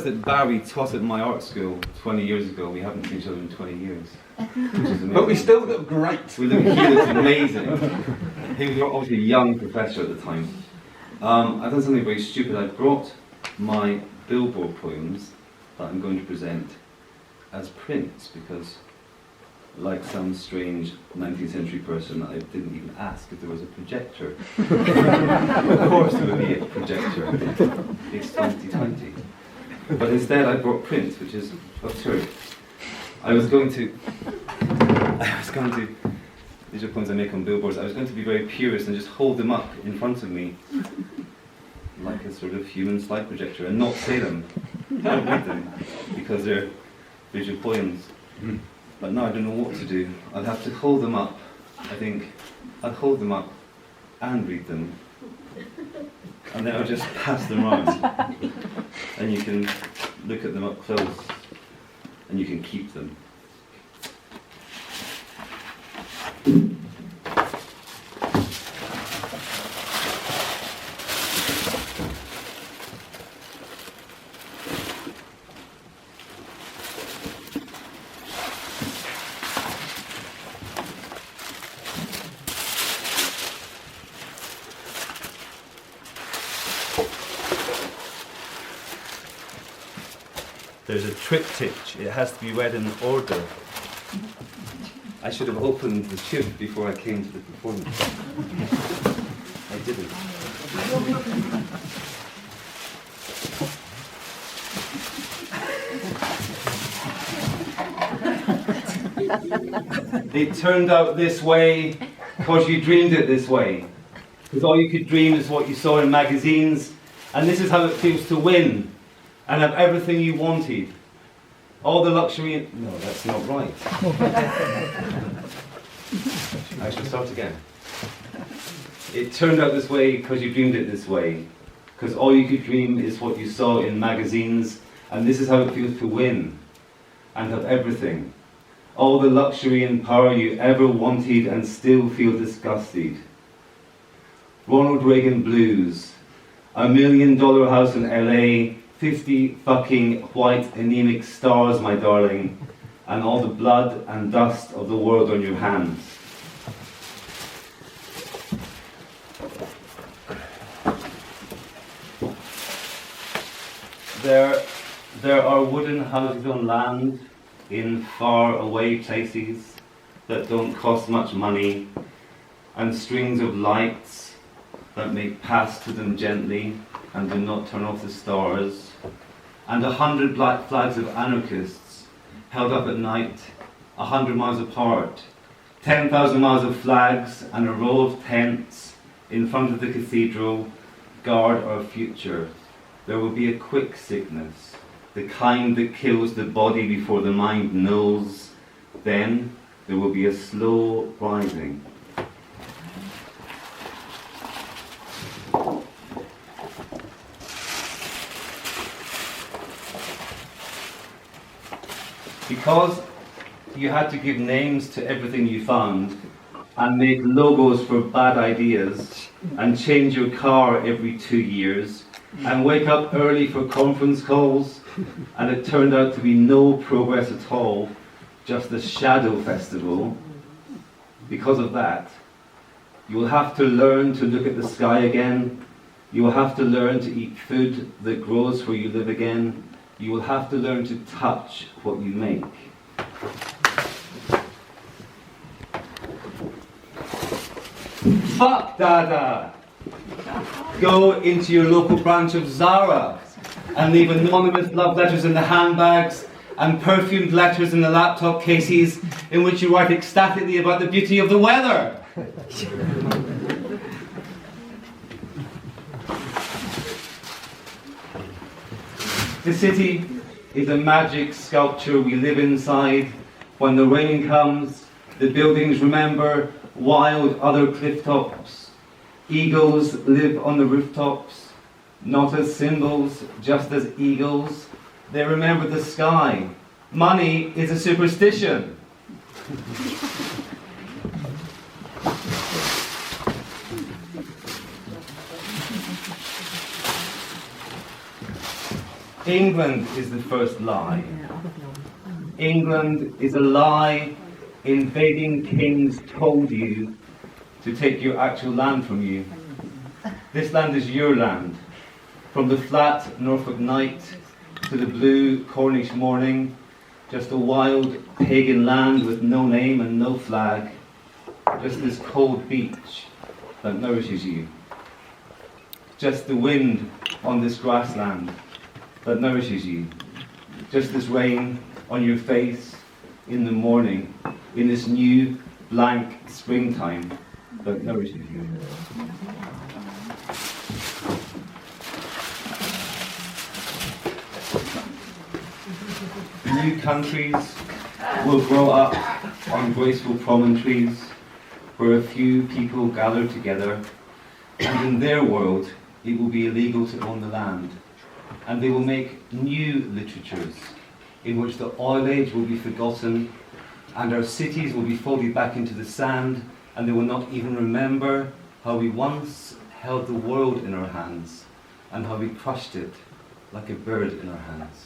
That Barry taught at my art school 20 years ago. We haven't seen each other in 20 years, which is amazing. But we still look great. He looks amazing. He was obviously a young professor at the time. I've done something very stupid. I brought my billboard poems that I'm going to present as prints because, like some strange 19th century person, I didn't even ask if there was a projector. Of course there would be a projector. It's 2020. But instead I brought prints, which is absurd. I was going to, these are poems I make on billboards, I was going to be very purist and just hold them up in front of me like a sort of human slide projector and not say them. Don't read them, because they're visual poems. But now I don't know what to do. I'd have to hold them up. I think I'd hold them up and read them. And then I'll just pass them around. And you can look at them up close. And you can keep them. There's a triptych, it has to be read in order. I should have opened the tube before I came to the performance. I didn't. It turned out this way because you dreamed it this way. Because all you could dream is what you saw in magazines, and this is how it feels to win. And have everything you wanted. All the luxury... No, that's not right. I shall start again. It turned out this way because you dreamed it this way. Because all you could dream is what you saw in magazines. And this is how it feels to win. And have everything. All the luxury and power you ever wanted and still feel disgusted. Ronald Reagan blues. $1 million house in LA. 50 fucking white anemic stars, my darling, and all the blood and dust of the world on your hands. There are wooden houses on land in far away places that don't cost much money, and strings of lights that make pass to them gently and do not turn off the stars, and 100 black flags of anarchists held up at night 100 miles apart, 10,000 miles of flags and a row of tents in front of the cathedral guard our future. There will be a quick sickness, the kind that kills the body before the mind knows. Then there will be a slow rising. Because you had to give names to everything you found and make logos for bad ideas and change your car every 2 years and wake up early for conference calls, and it turned out to be no progress at all, just a shadow festival. Because of that, you will have to learn to look at the sky again. You will have to learn to eat food that grows where you live again. You will have to learn to touch what you make. Fuck Dada! Go into your local branch of Zara and leave anonymous love letters in the handbags and perfumed letters in the laptop cases in which you write ecstatically about the beauty of the weather. The city is a magic sculpture we live inside. When the rain comes, the buildings remember wild other cliff tops. Eagles live on the rooftops, not as symbols, just as eagles. They remember the sky. Money is a superstition. England is the first lie. England is a lie invading kings told you to take your actual land from you. This land is your land. From the flat Norfolk night to the blue Cornish morning, just a wild pagan land with no name and no flag, just this cold beach that nourishes you. Just the wind on this grassland that nourishes you. Just this rain on your face in the morning, in this new blank springtime that nourishes you. New countries will grow up on graceful promontories where a few people gather together, and in their world it will be illegal to own the land. And they will make new literatures in which the oil age will be forgotten and our cities will be folded back into the sand, and they will not even remember how we once held the world in our hands and how we crushed it like a bird in our hands.